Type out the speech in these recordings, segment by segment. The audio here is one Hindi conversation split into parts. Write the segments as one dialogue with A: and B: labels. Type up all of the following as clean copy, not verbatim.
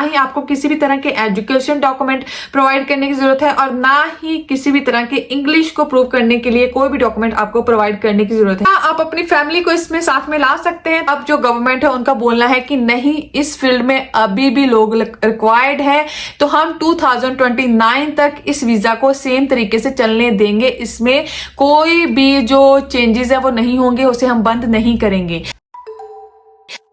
A: ही आपको किसी भी तरह के एजुकेशन डॉक्यूमेंट प्रोवाइड करने की जरूरत है और ना ही किसी भी तरह के इंग्लिश को प्रूव करने के लिए कोई भी डॉक्यूमेंट आपको प्रोवाइड करने की जरूरत है। आप अपनी फैमिली को इसमें साथ में ला सकते हैं। अब जो गवर्नमेंट है उनका बोलना है कि नहीं, इस फील्ड में अभी भी लोग रिक्वायर्ड है, तो हम 2029 तक इस वीजा को सेम तरीके से चलने देंगे। इसमें कोई भी जो चेंजेस है वो नहीं होंगे, उसे हम बंद नहीं करेंगे।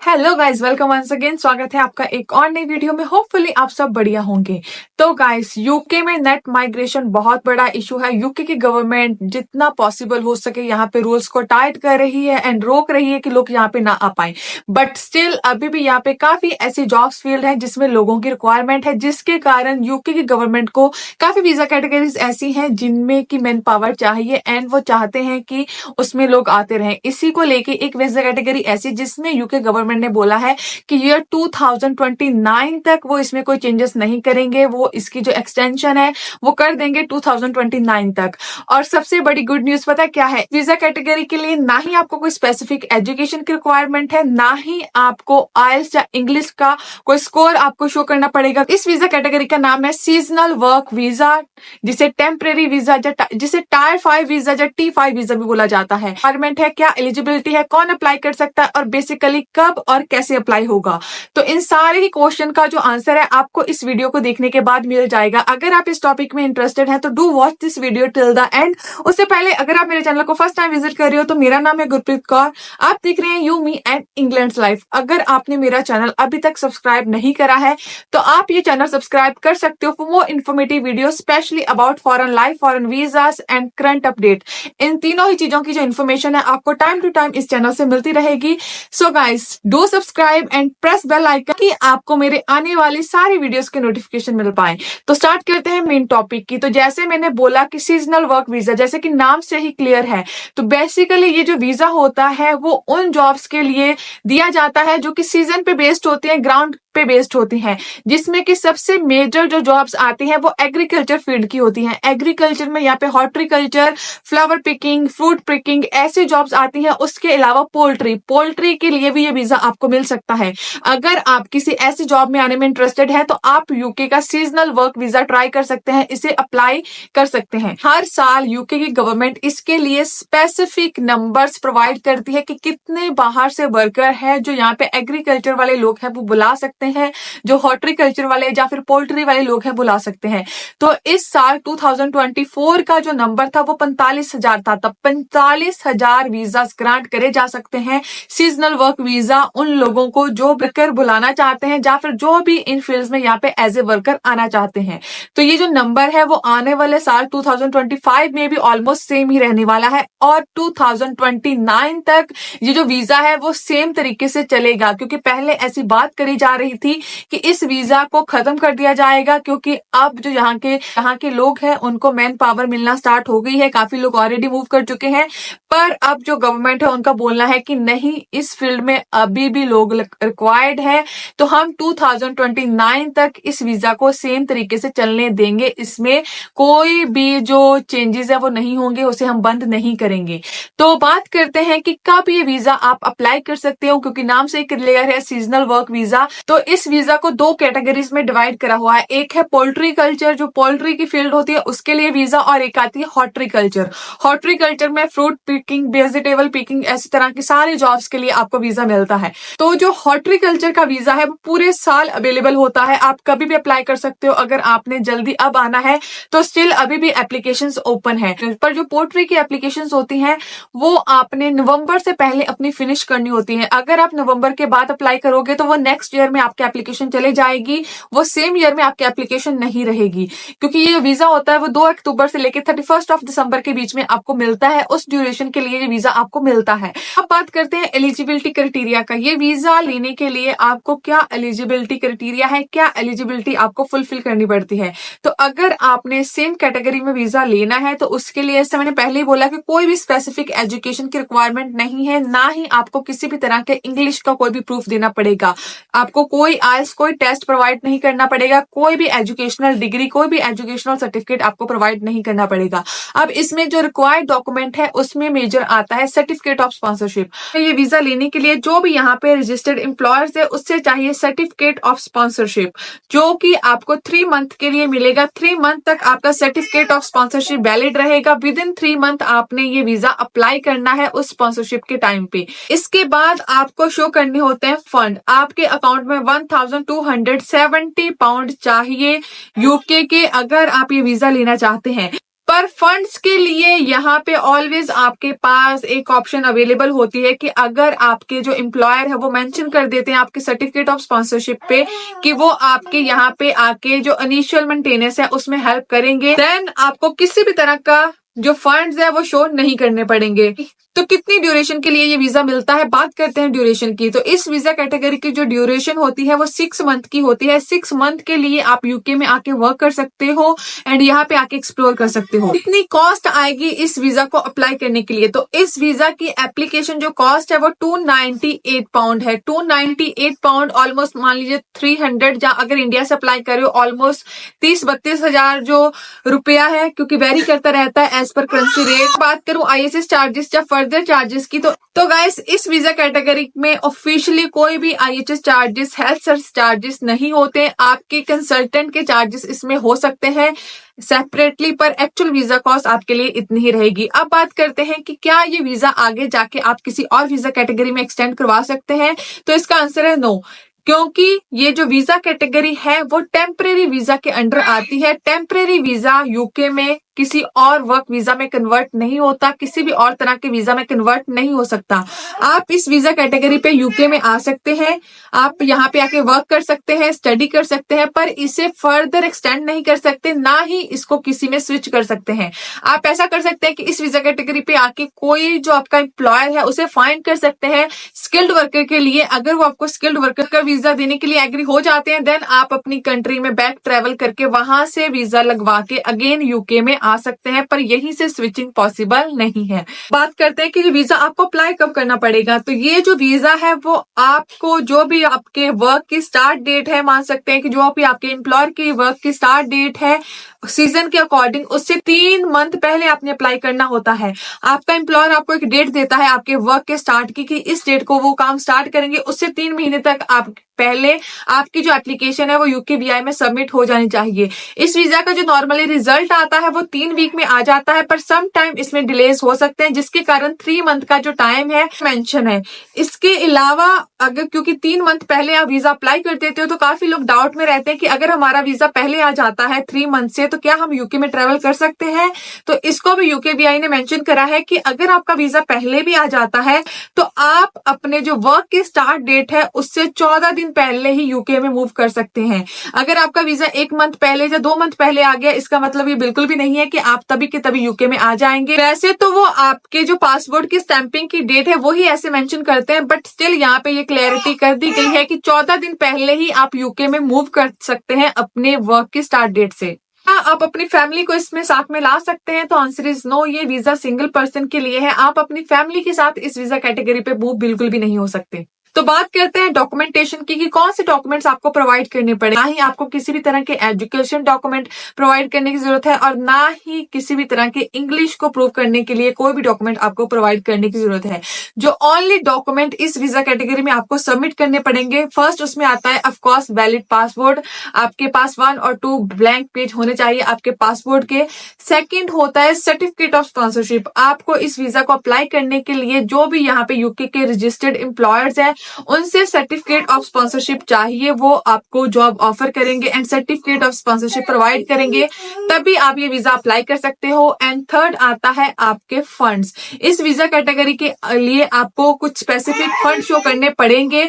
A: Hello guys, welcome once again. स्वागत है आपका एक और नई वीडियो में। होपफुली आप सब बढ़िया होंगे। तो गाइस, यूके में नेट माइग्रेशन बहुत बड़ा इशू है। यूके की गवर्नमेंट जितना पॉसिबल हो सके यहाँ पे रूल्स को टाइट कर रही है एंड रोक रही है कि लोग यहाँ पे ना आ पाए। बट स्टिल अभी भी यहाँ पे काफी ऐसी जॉब्स फील्ड है जिसमें लोगों की रिक्वायरमेंट है, जिसके कारण यूके की गवर्नमेंट को काफी वीजा कैटेगरीज ऐसी हैं जिनमें की मैन पावर चाहिए एंड वो चाहते हैं कि उसमें लोग आते रहें। इसी को लेके एक वीजा कैटेगरी ऐसी जिसमें यूके गवर्नमेंट ने बोला है कि ईयर 2029 तक वो इसमें कोई चेंजेस नहीं करेंगे, वो इसकी जो एक्सटेंशन है वो कर देंगे 2029 तक। और सबसे बड़ी गुड न्यूज पता क्या है? वीजा कैटेगरी के लिए ना ही आपको कोई स्पेसिफिक एजुकेशन की रिक्वायरमेंट है, ना ही आपको आइल्स या इंग्लिश का कोई स्कोर आपको शो करना पड़ेगा। इस वीजा कैटेगरी का नाम है सीजनल वर्क वीजा, जिसे टेम्परेरी वीजा, जिसे टायर 5 वीजा या T5 वीजा भी बोला जाता है। रिक्वायरमेंट है, क्या एलिजिबिलिटी है, कौन अप्लाई कर सकता है और बेसिकली कब और कैसे अप्लाई होगा। तो इन सारे ही क्वेश्चन का जो आंसर है आपको इस वीडियो को देखने के बाद मिल जाएगा। अगर आप इस टॉपिक में इंटरेस्टेड हैं तो do watch this video till the end. उससे पहले अगर आप मेरे चैनल को फर्स्ट टाइम विजिट कर रहे हो तो मेरा नाम है गुरप्रीत कौर, आप देख रहे हैं you me and England's life. अगर आपने मेरा चैनल अभी तक सब्सक्राइब नहीं करा है तो आप ये चैनल सब्सक्राइब कर सकते हो for more informative video, specially about foreign life, foreign visas and current update. इन तीनों ही चीजों की जो इन्फॉर्मेशन है आपको टाइम टू टाइम इस चैनल से मिलती रहेगी। So guys, do subscribe and press bell icon कि आपको मेरे आने वाली सारी वीडियोस के नोटिफिकेशन मिल पाए। तो स्टार्ट करते हैं मेन टॉपिक की। तो जैसे मैंने बोला कि सीजनल वर्क वीजा, जैसे कि नाम से ही क्लियर है, तो बेसिकली ये जो वीजा होता है वो उन जॉब्स के लिए दिया जाता है जो कि सीजन पे बेस्ड होती है, ग्राउंड पे बेस्ड होती हैं, जिसमें कि सबसे मेजर जो जॉब्स आती हैं वो एग्रीकल्चर फील्ड की होती हैं। एग्रीकल्चर में यहाँ पे horticulture, flower picking, fruit picking ऐसी जॉब्स आती हैं। उसके अलावा पोल्ट्री के लिए भी ये वीजा आपको मिल सकता है। अगर आप किसी ऐसी जॉब में आने में इंटरेस्टेड है तो आप यूके का सीजनल वर्क वीजा ट्राई कर सकते हैं, इसे अप्लाई कर सकते हैं। हर साल यूके की गवर्नमेंट इसके लिए स्पेसिफिक नंबर्स प्रोवाइड करती है कि कितने बाहर से वर्कर है जो यहाँ पे एग्रीकल्चर वाले लोग हैं वो बुला सकते हैं, जो हॉर्टिकल्चर वाले या फिर पोल्ट्री वाले लोग हैं बुला सकते हैं। तो इस साल 2024 का जो नंबर था वो 45,000 था। तब 45,000 वीजा ग्रांट करे जा सकते हैं, सीजनल वर्क वीजा, उन लोगों को जो वर्कर बुलाना चाहते हैं या फिर जो भी इन फील्ड्स में यहाँ पे एज ए वर्कर आना चाहते हैं। तो ये जो नंबर है वो आने वाले साल 2025 में भी ऑलमोस्ट सेम ही रहने वाला है और 2029 तक ये जो वीजा है वो सेम तरीके से चलेगा। क्योंकि पहले ऐसी बात करी जा रही थी कि इस वीजा को खत्म कर दिया जाएगा, क्योंकि अब जो यहाँ के लोग हैं उनको मैन पावर मिलना स्टार्ट हो गई है, काफी लोग ऑलरेडी मूव कर चुके हैं। पर अब जो गवर्नमेंट है उनका बोलना है कि नहीं, इस फील्ड में अभी भी लोग रिक्वायर्ड है, तो हम 2029 तक इस वीजा को सेम तरीके से चलने देंगे। इसमें कोई भी जो चेंजेस है वो नहीं होंगे, उसे हम बंद नहीं करेंगे। तो बात करते हैं कि कब ये वीजा आप अप्लाई कर सकते हो, क्योंकि नाम से क्लियर है सीजनल वर्क वीजा। तो इस वीजा को दो कैटेगरीज में डिवाइड करा हुआ है। एक है पोल्ट्री कल्चर, जो पोल्ट्री की फील्ड होती है उसके लिए वीजा, और एक आती है हॉर्टिकल्चर। हॉर्टिकल्चर में फ्रूट पिकिंग, वेजिटेबल पिकिंग, ऐसी तरह की सारी जॉब्स के लिए आपको वीजा मिलता है। तो जो हॉर्टिकल्चर का वीजा है वो पूरे साल अवेलेबल होता है, आप कभी भी अप्लाई कर सकते हो। अगर आपने जल्दी अब आना है तो स्टिल अभी भी एप्लीकेशंस ओपन है। पर जो पोल्ट्री की एप्लीकेशंस होती हैं वो आपने नवंबर से पहले अपनी फिनिश करनी होती है। अगर आप नवंबर के बाद अप्लाई करोगे तो वो नेक्स्ट ईयर में आपकी एप्लीकेशन चले जाएगी, वो सेम ईयर में आपकी एप्लीकेशन नहीं रहेगी। क्योंकि ये वीजा होता है वो 2 अक्टूबर से लेकर 31 दिसंबर के बीच में आपको मिलता है, उस ड्यूरेशन के लिए ये वीजा आपको मिलता है। अब बात करते हैं एलिजिबिलिटी क्राइटेरिया का। ये वीजा लेने के लिए आपको क्या एलिजिबिलिटी क्राइटेरिया है, क्या एलिजिबिलिटी आपको फुलफिल करनी पड़ती है। तो अगर आपने सेम कैटेगरी में वीजा लेना है तो उसके लिए, जैसे मैंने पहले ही बोला कि कोई भी स्पेसिफिक एजुकेशन की रिक्वायरमेंट नहीं है, ना ही आपको किसी भी तरह के इंग्लिश का कोई भी प्रूफ देना पड़ेगा। आपको कोई आइल्स कोई टेस्ट प्रोवाइड नहीं करना पड़ेगा, कोई भी एजुकेशनल डिग्री कोई भी एजुकेशनल सर्टिफिकेट आपको प्रोवाइड नहीं करना पड़ेगा। अब इसमें जो रिक्वायर्ड डॉक्यूमेंट है उसमें मेजर आता है सर्टिफिकेट ऑफ स्पॉन्सरशिप। ये वीजा लेने के लिए जो भी यहाँ पे रजिस्टर्ड एम्प्लॉयर्स है उससे चाहिए सर्टिफिकेट ऑफ स्पॉन्सरशिप, जो कि आपको 3 मंथ के लिए मिलेगा। 3 मंथ तक आपका सर्टिफिकेट ऑफ स्पॉन्सरशिप वैलिड रहेगा। विद इन 3 मंथ आपने ये वीजा अप्लाई करना है उस स्पॉन्सरशिप के टाइम पे। इसके बाद आपको शो करने होते हैं फंड। आपके अकाउंट में 1270 पाउंड चाहिए यूके के, अगर आप ये वीजा लेना चाहते हैं। पर फंड्स के लिए यहाँ पे ऑलवेज आपके पास एक ऑप्शन अवेलेबल होती है कि अगर आपके जो एम्प्लॉयर है वो मेंशन कर देते हैं आपके सर्टिफिकेट ऑफ स्पॉन्सरशिप पे कि वो आपके यहाँ पे आके जो इनिशियल मेंटेनेंस है उसमें हेल्प करेंगे, देन आपको किसी भी तरह का जो फंड्स है वो शो नहीं करने पड़ेंगे। तो कितनी ड्यूरेशन के लिए ये वीजा मिलता है, बात करते हैं ड्यूरेशन की। तो इस वीजा कैटेगरी की जो ड्यूरेशन होती है वो 6 मंथ की होती है। 6 मंथ के लिए आप यूके में आके वर्क कर सकते हो एंड यहाँ पे आके एक्सप्लोर कर सकते हो। कितनी कॉस्ट आएगी इस वीजा को अप्लाई करने के लिए? तो इस वीजा की एप्लीकेशन जो कॉस्ट है वो 298 पाउंड है। 298 पाउंड ऑलमोस्ट मान लीजिए 300, या अगर इंडिया से अप्लाई करे ऑलमोस्ट 30-32 हजार जो रुपया है, क्योंकि वेरी करता रहता है एज पर करेंसी रेट। बात करूं IHS चार्जेस या फर्दर चार्जेस की, तो गाइस इस वीजा कैटेगरी में ऑफिशियली कोई भी IHS charges, health service charges नहीं होते। आपके कंसल्टेंट के चार्जेस इसमें हो सकते हैं सेपरेटली, पर एक्चुअल वीजा कॉस्ट आपके लिए इतनी ही रहेगी। अब बात करते हैं कि क्या ये वीजा आगे जाके आप किसी और वीजा कैटेगरी में एक्सटेंड करवा सकते हैं? तो इसका आंसर है नो, क्योंकि ये जो वीजा कैटेगरी है वो टेम्परेरी वीजा के अंडर आती है। टेम्परेरी वीजा यूके में किसी और वर्क वीजा में कन्वर्ट नहीं होता, किसी भी और तरह के वीजा में कन्वर्ट नहीं हो सकता। आप इस वीजा कैटेगरी पे यूके में आ सकते हैं, आप यहाँ पे आके वर्क कर सकते हैं, स्टडी कर सकते हैं, पर इसे फर्दर एक्सटेंड नहीं कर सकते, ना ही इसको किसी में स्विच कर सकते हैं। आप ऐसा कर सकते हैं कि इस वीजा कैटेगरी पे आके कोई जो आपका एम्प्लॉयर है उसे फाइंड कर सकते हैं स्किल्ड वर्कर के लिए। अगर वो आपको स्किल्ड वर्कर का वीजा देने के लिए एग्री हो जाते हैं, देन आप अपनी कंट्री में बैक ट्रेवल करके वहां से वीजा लगवा के अगेन यूके में आ सकते हैं, पर यहीं से स्विचिंग पॉसिबल नहीं है। बात करते हैं कि ये वीजा आपको अप्लाई कब करना पड़ेगा। तो ये जो वीजा है वो आपको जो भी आपके वर्क की स्टार्ट डेट है, मान सकते हैं कि जो भी आपके एम्प्लॉयर की वर्क की स्टार्ट डेट है सीजन के अकॉर्डिंग, उससे 3 मंथ पहले आपने अप्लाई करना होता है। आपका एम्प्लॉयर आपको एक डेट देता है आपके वर्क के स्टार्ट की कि इस डेट को वो काम स्टार्ट करेंगे, उससे 3 महीने तक आप पहले आपकी जो एप्लीकेशन है वो यूकेवीआई में सबमिट हो जानी चाहिए। इस वीजा का जो नॉर्मली रिजल्ट आता है वो 3 वीक में आ जाता है, पर सम टाइम इसमें डिलेज हो सकते हैं, जिसके कारण 3 मंथ का जो टाइम है मेंशन है। इसके अलावा अगर क्योंकि 3 मंथ पहले आप वीजा अप्लाई कर देते हो, तो काफी लोग डाउट में रहते हैं कि अगर हमारा वीजा पहले आ जाता है 3 मंथ से, तो क्या हम यूके में ट्रेवल कर सकते हैं? तो इसको भी यूकेवीआई ने मेंशन करा है कि अगर आपका वीजा पहले भी आ जाता है तो आप अपने जो वर्क की स्टार्ट डेट है उससे 14 दिन पहले ही यूके में मूव कर सकते हैं। अगर आपका वीजा 1 मंथ पहले या 2 मंथ पहले आ गया, इसका मतलब ये बिल्कुल भी नहीं है कि आप तभी के तभी यूके में आ जाएंगे। वैसे तो वो आपके जो पासपोर्ट की स्टैंपिंग की डेट है वही ऐसे मेंशन करते हैं, बट स्टिल यहाँ पे ये क्लैरिटी कर दी गई है कि 14 दिन पहले ही आप यूके में मूव कर सकते हैं अपने वर्क की स्टार्ट डेट से। आप अपनी फैमिली को इसमें साथ में ला सकते हैं? तो आंसर इज नो, ये वीजा सिंगल पर्सन के लिए है। आप अपनी फैमिली के साथ इस वीजा कैटेगरी पे मूव बिल्कुल भी नहीं हो सकते। तो बात करते हैं डॉक्यूमेंटेशन की कि कौन से डॉक्यूमेंट्स आपको प्रोवाइड करने पड़े। ना ही आपको किसी भी तरह के एजुकेशन डॉक्यूमेंट प्रोवाइड करने की जरूरत है, और ना ही किसी भी तरह के इंग्लिश को प्रूव करने के लिए कोई भी डॉक्यूमेंट आपको प्रोवाइड करने की जरूरत है। जो ओनली डॉक्यूमेंट इस वीजा कैटेगरी में आपको सबमिट करने पड़ेंगे, फर्स्ट उसमें आता है ऑफकोर्स वैलिड पासपोर्ट। आपके पास 1 और 2 ब्लैंक पेज होने चाहिए आपके पासपोर्ट के। सेकेंड होता है सर्टिफिकेट ऑफ स्पॉन्सरशिप। आपको इस वीजा को अप्लाई करने के लिए जो भी यहाँ पे यूके के रजिस्टर्ड एम्प्लॉयर्स हैं उनसे सर्टिफिकेट ऑफ स्पॉन्सरशिप चाहिए, वो आपको जॉब ऑफर करेंगे and certificate of sponsorship provide करेंगे, तभी आप ये वीजा अप्लाई कर सकते हो। एंड थर्ड आता है आपके फंड्स। इस वीजा कैटेगरी के लिए आपको कुछ स्पेसिफिक फंड शो करने पड़ेंगे।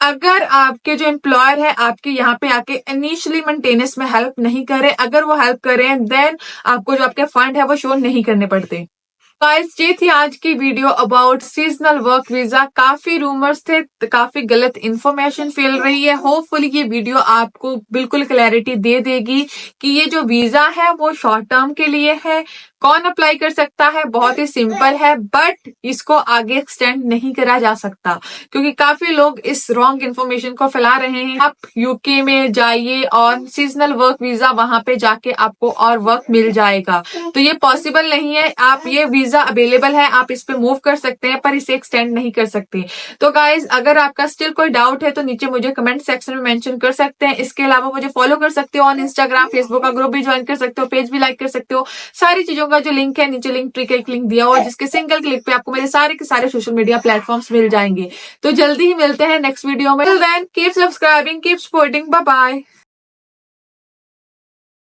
A: अगर आपके जो एम्प्लॉयर है आपके यहाँ पे आके इनिशियली मेंटेनेंस में हेल्प नहीं करे, अगर वो हेल्प करें देन आपको जो आपके फंड है वो शो नहीं करने पड़ते। गाइस ये थी आज की video about seasonal work visa. काफी रूमर्स थे, काफी गलत इंफॉर्मेशन फैल रही है। होपफुली ये वीडियो आपको बिल्कुल क्लैरिटी दे देगी कि ये जो वीजा है वो शॉर्ट टर्म के लिए है, कौन अप्लाई कर सकता है? बहुत ही सिंपल है, बट इसको आगे एक्सटेंड नहीं करा जा सकता क्योंकि काफी लोग इस रॉन्ग इन्फॉर्मेशन को फैला रहे हैं। आप यूके में जाइए और सीजनल वर्क वीजा, वहां पे जाके आपको और वर्क मिल जाएगा, तो ये पॉसिबल नहीं है। आप ये वीजा अवेलेबल है, आप इस पे मूव कर सकते हैं, पर इसे एक्सटेंड नहीं कर सकते। तो गाइज, अगर आपका स्टिल कोई डाउट है तो नीचे मुझे कमेंट सेक्शन में मेंशन कर सकते हैं। इसके अलावा मुझे फॉलो कर सकते हो ऑन इंस्टाग्राम, फेसबुक का ग्रुप भी ज्वाइन कर सकते हो, पेज भी लाइक कर सकते हो। सारी चीजों का जो लिंक है नीचे लिंक ट्री का एक लिंक दिया हुआ है, जिसके सिंगल क्लिक पे आपको मेरे सारे के सारे सोशल मीडिया प्लेटफॉर्म्स मिल जाएंगे। तो जल्दी ही मिलते हैं नेक्स्ट वीडियो में। Till then keep subscribing, keep supporting, bye bye.